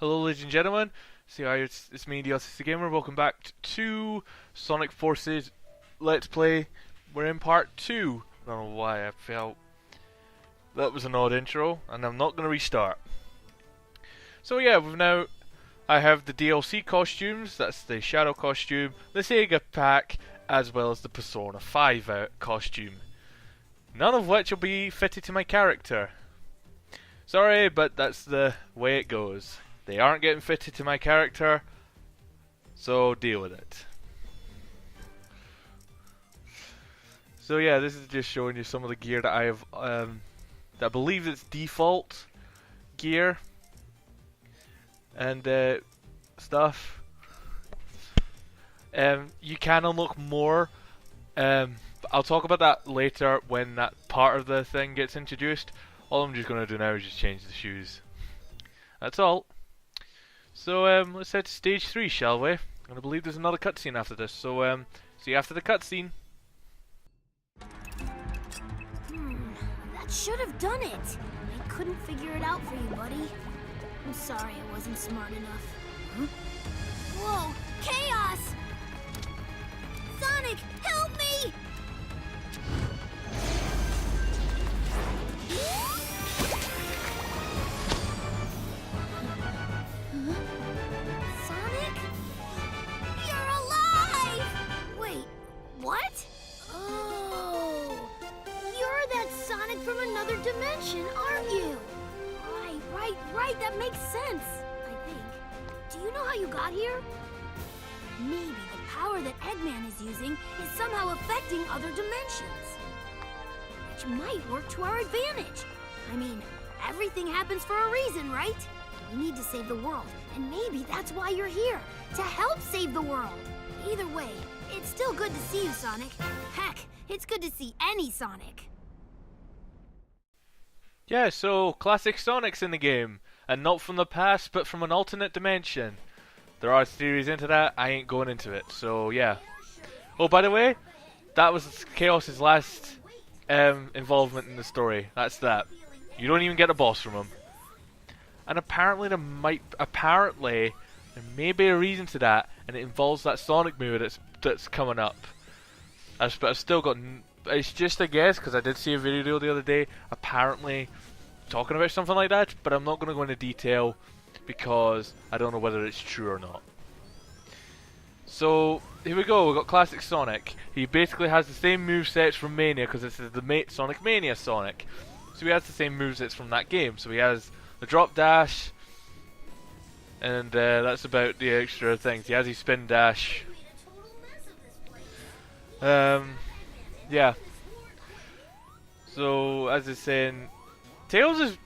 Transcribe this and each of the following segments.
Hello ladies and gentlemen, it's me, DLC Gamer. Welcome back to Sonic Forces Let's Play. We're in part 2. I don't know why I felt that was an odd intro, and I'm not going to restart. So yeah, I have the DLC costumes, that's the Shadow costume, the Sega pack, as well as the Persona 5 costume. None of which will be fitted to my character. Sorry, but that's the way it goes. They aren't getting fitted to my character, so deal with it. So yeah, this is just showing you some of the gear that I have, that I believe it's default gear and stuff. You can unlock more, but I'll talk about that later when that part of the thing gets introduced. All I'm just going to do now is just change the shoes. That's all. So let's head to stage 3, shall we? I believe there's another cutscene after this, so see you after the cutscene. That should have done it. I couldn't figure it out for you, buddy. I'm sorry I wasn't smart enough. Huh? Whoa! Chaos! Sonic, help me! Sonic? You're alive! Wait, what? Oh, you're that Sonic from another dimension, aren't you? Right, that makes sense, I think. Do you know how you got here? Maybe the power that Eggman is using is somehow affecting other dimensions. Which might work to our advantage. I mean, everything happens for a reason, right? We need to save the world, and maybe that's why you're here, to help save the world. Either way, it's still good to see you, Sonic. Heck, it's good to see any Sonic. Yeah, so classic Sonic's in the game, and not from the past, but from an alternate dimension. There are theories into that, I ain't going into it, so yeah. Oh, by the way, that was Chaos's last involvement in the story. That's that. You don't even get a boss from him. And apparently there may be a reason to that, and it involves that Sonic movie that's coming up. But I've still got. It's just a guess because I did see a video the other day, apparently talking about something like that. But I'm not going to go into detail because I don't know whether it's true or not. So here we go. We've got classic Sonic. He basically has the same movesets from Mania because this is the Sonic Mania Sonic. So he has the same movesets from that game. So he has the drop dash, and that's about the extra things. He has his spin dash. Yeah. So as I was saying, Tails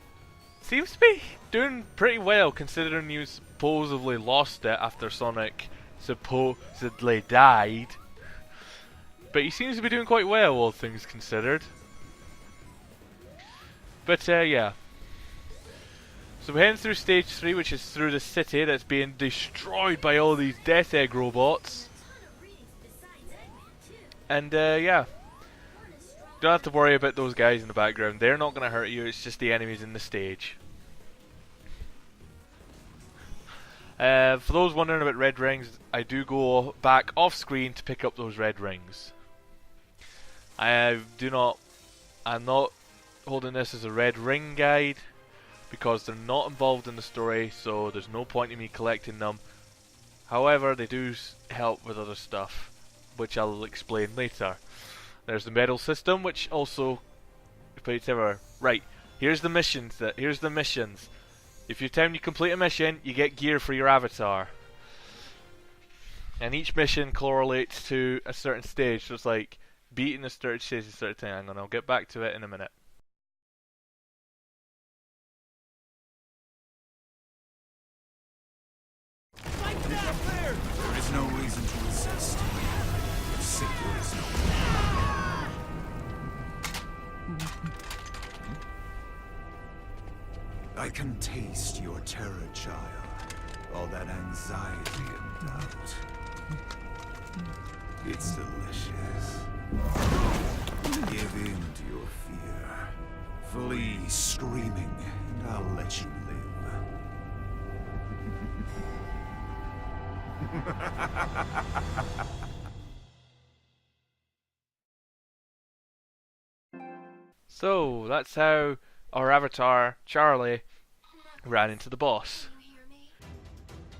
seems to be doing pretty well considering you supposedly lost it after Sonic supposedly died. But he seems to be doing quite well, all things considered. But yeah. So we're heading through stage 3, which is through the city that's being destroyed by all these Death Egg robots. And yeah. Don't have to worry about those guys in the background. They're not going to hurt you, it's just the enemies in the stage. For those wondering about red rings, I do go back off screen to pick up those red rings. I'm not holding this as a red ring guide because they're not involved in the story, so there's no point in me collecting them. However, they do help with other stuff, which I'll explain later. There's the medal system, which also plays everywhere. Right, here's the missions. If you complete a mission, you get gear for your avatar. And each mission correlates to a certain stage. So it's like beating a certain stage at a certain time. Hang on, I'll get back to it in a minute. There is no reason to resist. There simply is no. I can taste your terror, child. All that anxiety and doubt. It's delicious. Give in to your fear. Flee screaming, and I'll let you live. So that's how our avatar, Charlie, ran into the boss.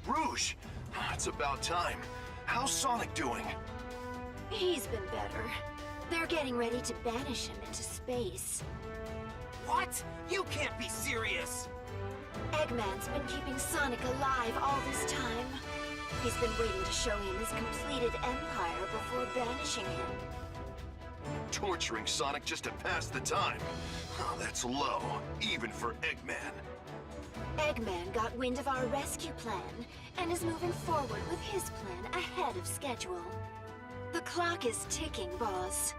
Rouge! It's about time. How's Sonic doing? He's been better. They're getting ready to banish him into space. What? You can't be serious! Eggman's been keeping Sonic alive all this time. He's been waiting to show him his completed empire before banishing him. Torturing Sonic just to pass the time. Oh, that's low, even for Eggman. Eggman got wind of our rescue plan and is moving forward with his plan ahead of schedule. The clock is ticking, boss.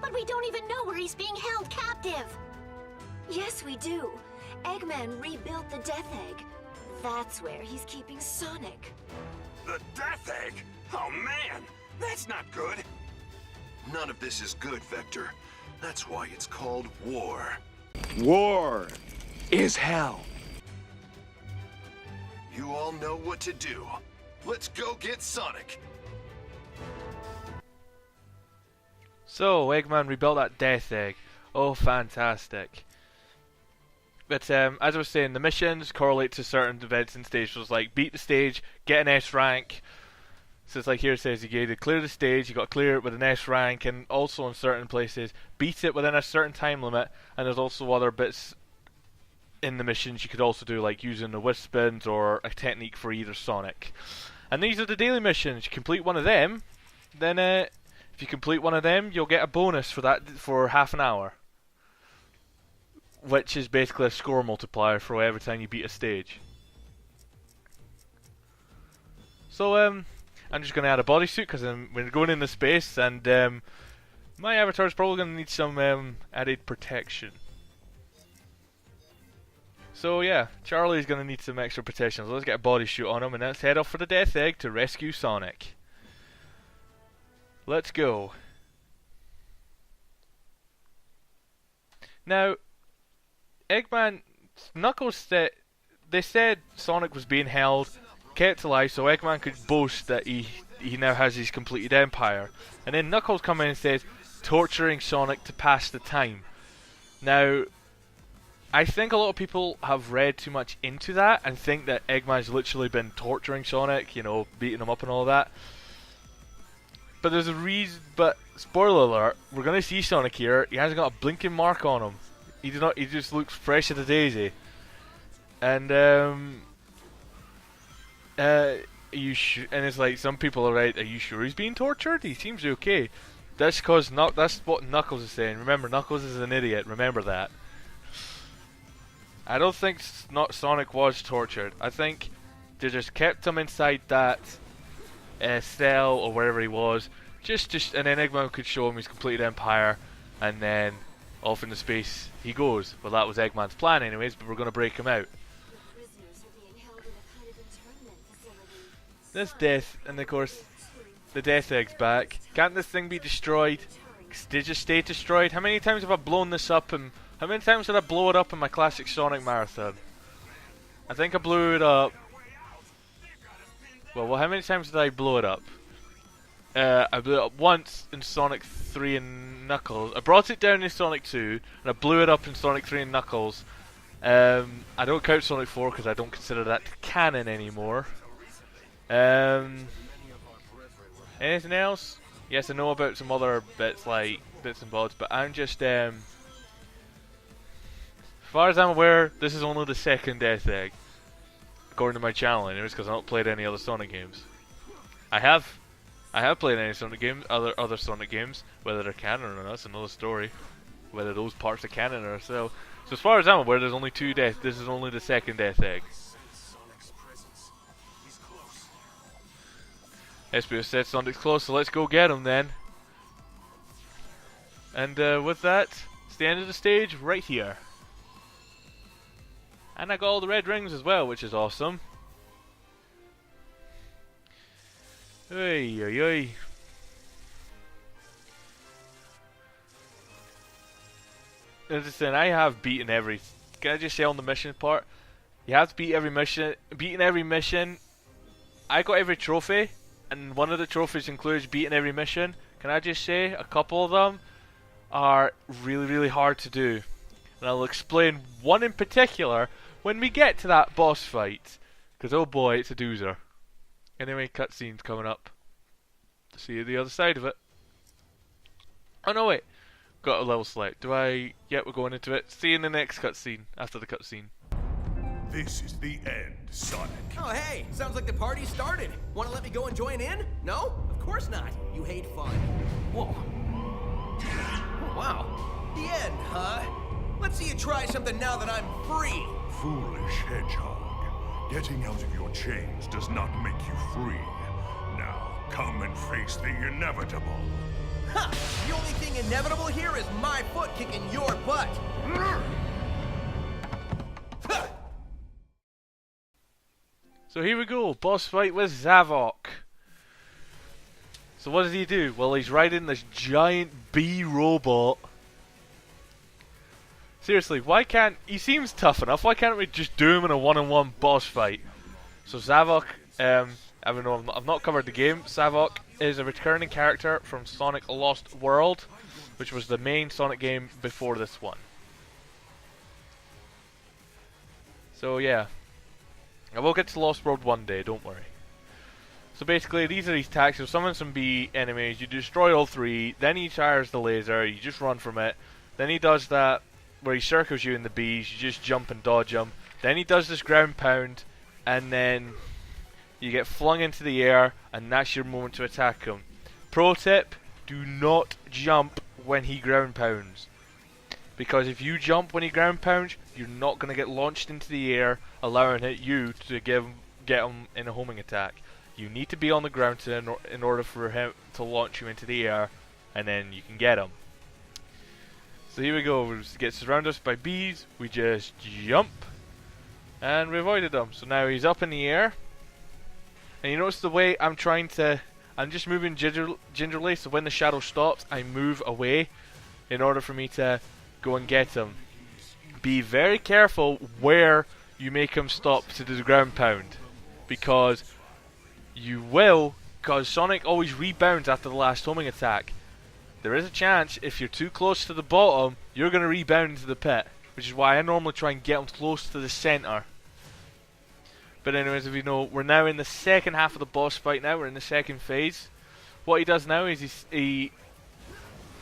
But we don't even know where he's being held captive. Yes, we do. Eggman rebuilt the Death Egg. That's where he's keeping Sonic. The Death Egg? Oh man, that's not good. None of this is good, Vector. That's why it's called war. War is hell. You all know what to do. Let's go get Sonic. So, Eggman rebuilt that Death Egg. Oh, fantastic. But as I was saying, the missions correlate to certain events and stages. Like, beat the stage, get an S rank. So it's like here it says you got to clear the stage, you got to clear it with an S rank, and also in certain places, beat it within a certain time limit. And there's also other bits in the missions you could also do, like using the whisk spins or a technique for either Sonic. And these are the daily missions. You complete one of them, then if you complete one of them, you'll get a bonus for that for half an hour, which is basically a score multiplier for every time you beat a stage. So I'm just going to add a bodysuit because we're going into space, and my avatar is probably going to need some added protection. So yeah, Charlie's going to need some extra protection. So let's get a bodysuit on him, and let's head off for the Death Egg to rescue Sonic. Let's go. Now, Eggman, Knuckles said, they said Sonic was being held, kept alive, so Eggman could boast that he now has his completed empire. And then Knuckles comes in and says, torturing Sonic to pass the time. Now, I think a lot of people have read too much into that and think that Eggman's literally been torturing Sonic, you know, beating him up and all that. But there's a reason, but spoiler alert, we're going to see Sonic here. He hasn't got a blinking mark on him. He just looks fresh as a daisy. And and it's like some people are right. Are you sure he's being tortured? He seems okay. That's because that's what Knuckles is saying. Remember, Knuckles is an idiot. Remember that. I don't think Sonic was tortured. I think they just kept him inside that cell or wherever he was, and then Eggman could show him his completed empire, and then off into space he goes. Well, that was Eggman's plan anyways, but we're going to break him out. This death, and of course the Death Egg's back. Can't this thing be destroyed? Did it just stay destroyed? How many times have I blown this up, and how many times did I blow it up in my classic Sonic marathon? I think I blew it up. Well, how many times did I blow it up? I blew it up once in Sonic 3 and Knuckles. I brought it down in Sonic 2, and I blew it up in Sonic 3 and Knuckles. I don't count Sonic 4 because I don't consider that canon anymore. Anything else? Yes, I know about some other bits, like bits and bobs, but I'm just, as far as I'm aware, this is only the second Death Egg. According to my channel, anyways, because I don't played any other Sonic games. I have played any Sonic games, other Sonic games. Whether they're canon or not, that's another story. Whether those parts are canon or so. So as far as I'm aware, there's only two deaths. This is only the second Death Egg. SBO said Sonic's close, so let's go get him then. And with that, it's the end of the stage right here. And I got all the red rings as well, which is awesome. Oy, oy, oy. As I said, I have beaten every. Can I just say on the mission part? You have to beat every mission. Beating every mission I got every trophy, and one of the trophies includes beating every mission. Can I just say, a couple of them are really hard to do. And I'll explain one in particular when we get to that boss fight. Because oh boy, it's a doozer. Anyway, cutscenes coming up. To see the other side of it. Oh no, wait. Got a level select. Do I... Yep, we're going into it. See you in the next cutscene. After the cutscene. This is the end, Sonic. Oh, hey, sounds like the party started. Want to let me go and join in? No? Of course not. You hate fun. Whoa. Oh, wow. The end, huh? Let's see you try something now that I'm free. Foolish hedgehog. Getting out of your chains does not make you free. Now, come and face the inevitable. Ha! The only thing inevitable here is my foot kicking your butt. So here we go, boss fight with Zavok. So what does he do? Well, he's riding this giant bee robot. Seriously, why can't... He seems tough enough, why can't we just do him in a one-on-one boss fight? So Zavok, I've not covered the game. Zavok is a returning character from Sonic Lost World, which was the main Sonic game before this one. So yeah. I will get to Lost World one day, don't worry. So basically, these are his attacks. You summon some bee enemies, you destroy all three, then he fires the laser, you just run from it. Then he does that where he circles you in the bees, you just jump and dodge him. Then he does this ground pound, and then you get flung into the air, and that's your moment to attack him. Pro tip, do not jump when he ground pounds. Because if you jump when he ground pounds, you're not going to get launched into the air, allowing you to get him in a homing attack. You need to be on the ground in order for him to launch you into the air, and then you can get him. So here we go, we get surrounded by bees, we just jump, and we avoided him. So now he's up in the air, and you notice the way I'm just moving gingerly, so when the shadow stops, I move away in order for me to go and get him. Be very careful where you make him stop to do the ground pound, because Sonic always rebounds after the last homing attack. There is a chance if you're too close to the bottom, you're going to rebound into the pit, which is why I normally try and get him close to the center. But anyways, if you know, we're now in the second half of the boss fight now, we're in the second phase. What he does now is he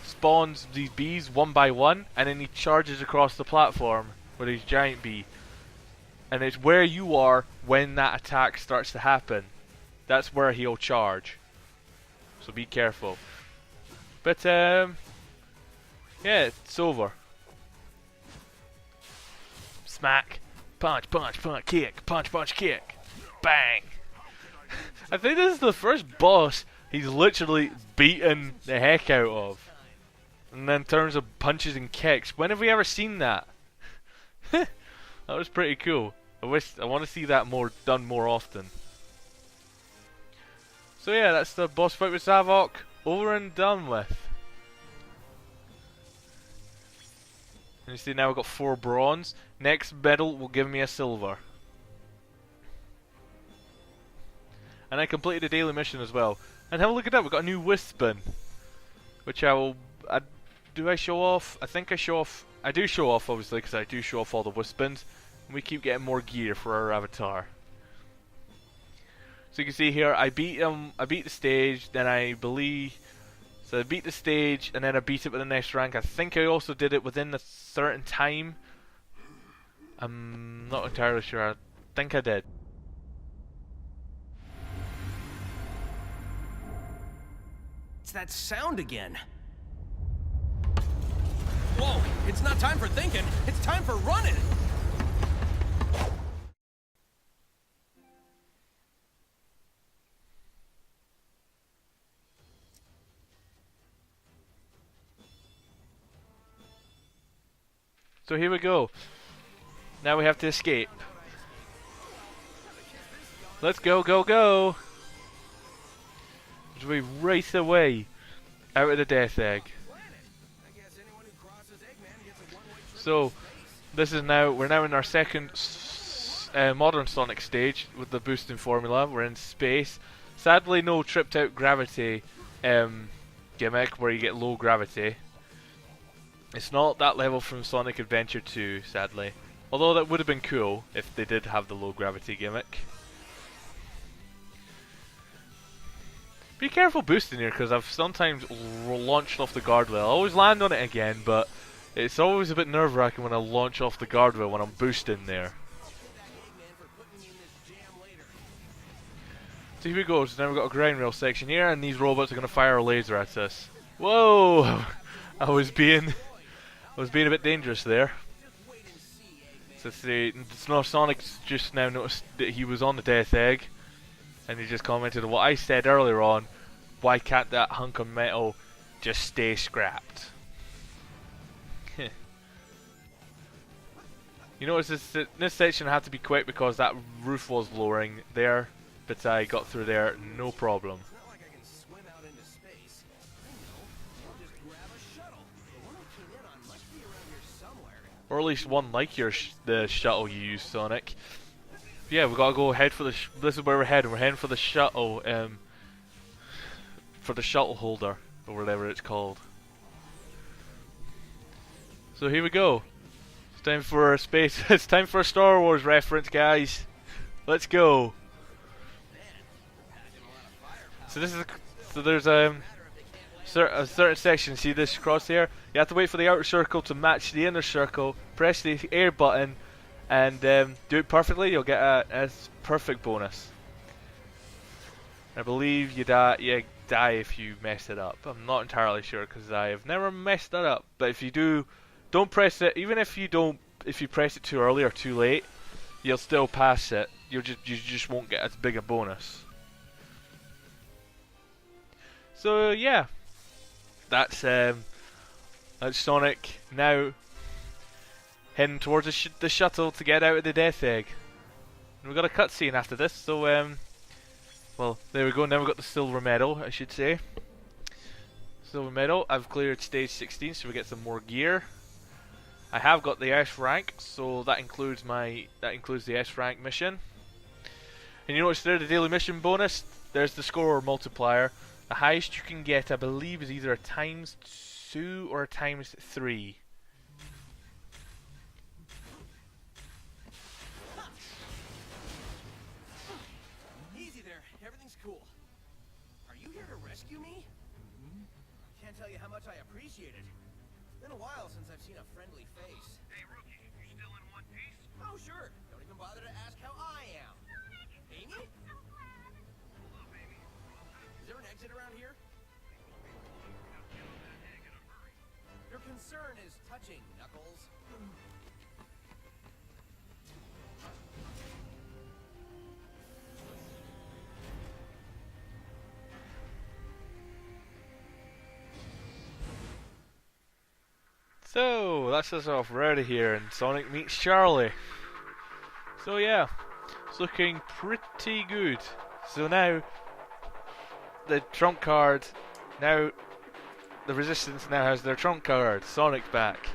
spawns these bees one by one, and then he charges across the platform with his giant bee. And it's where you are when that attack starts to happen. That's where he'll charge. So be careful. But yeah, it's over. Smack, punch, punch, punch, kick, punch, punch, kick, bang. I think this is the first boss he's literally beaten the heck out of. And then in terms of punches and kicks, when have we ever seen that? That was pretty cool. I want to see that done more often. So yeah, that's the boss fight with Zavok, over and done with. And you see now we've got 4 bronze. Next medal will give me a silver. And I completed a daily mission as well. And have a look at that, we've got a new Wispin, which do I show off? I think I show off. I do show off, obviously, because I do show off all the Wispins. And we keep getting more gear for our avatar. So you can see here, I beat the stage, then I beat the stage, and then I beat it with the next rank. I think I also did it within a certain time. I'm not entirely sure. I think I did. It's that sound again. Whoa, it's not time for thinking, it's time for running! So here we go. Now we have to escape. Let's go, go, go! As we race away out of the Death Egg. So, we're now in our second modern Sonic stage with the boosting formula. We're in space. Sadly, no tripped out gravity gimmick where you get low gravity. It's not that level from Sonic Adventure 2, sadly. Although that would have been cool if they did have the low gravity gimmick. Be careful boosting here, because I've sometimes launched off the guardrail. I always land on it again, but it's always a bit nerve-wracking when I launch off the guardrail when I'm boosting there. So here we go. So now we've got a ground rail section here, and these robots are going to fire a laser at us. Whoa! I was being a bit dangerous there. So Sonic's just now noticed that he was on the death egg, and he just commented on what I said earlier on. Why can't that hunk of metal just stay scrapped? You notice this section had to be quick because that roof was lowering there, but I got through there no problem. Or at least one like the shuttle you use, Sonic. Yeah, we gotta go head for the. This is where we're heading. We're heading for the shuttle, for the shuttle holder or whatever it's called. So here we go. It's time for a space. It's time for a Star Wars reference, guys. Let's go. So this is. So there's a certain section. See this crosshair? You have to wait for the outer circle to match the inner circle. Press the air button, and do it perfectly. You'll get a perfect bonus. I believe you die if you mess it up. I'm not entirely sure because I have never messed that up. But if you do, don't press it. Even if you don't, if you press it too early or too late, you'll still pass it. You just won't get as big a bonus. So yeah, that's Sonic now heading towards the shuttle to get out of the death egg. And we've got a cutscene after this, so well, there we go. Now we've got the silver medal, I should say. Silver medal. I've cleared stage 16, so we get some more gear. I have got the S rank, so that includes the S rank mission. And you notice there the daily mission bonus. There's the score multiplier. The highest you can get, I believe, is either a ×2 or a ×3. Easy there. Everything's cool. Are you here to rescue me? Can't tell you how much I appreciate it. It's been a while since I've seen a friendly face. Hey, rookie, you still in one piece? Oh, sure. Don't even bother to ask how I am. Amy? Is there an exit around here? Your concern is touching, Knuckles. So that's us off. We're out of here, and Sonic meets Charlie. So yeah, it's looking pretty good. So now the trump card. Now the Resistance now has their trump card. Sonic's back.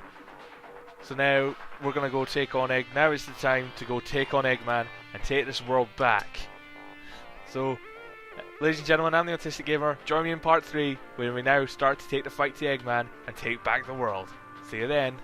So now we're gonna go take on Egg. Now is the time to go take on Eggman and take this world back. So, ladies and gentlemen, I'm the Autistic Gamer. Join me in part 3, where we now start to take the fight to Eggman and take back the world. See you then.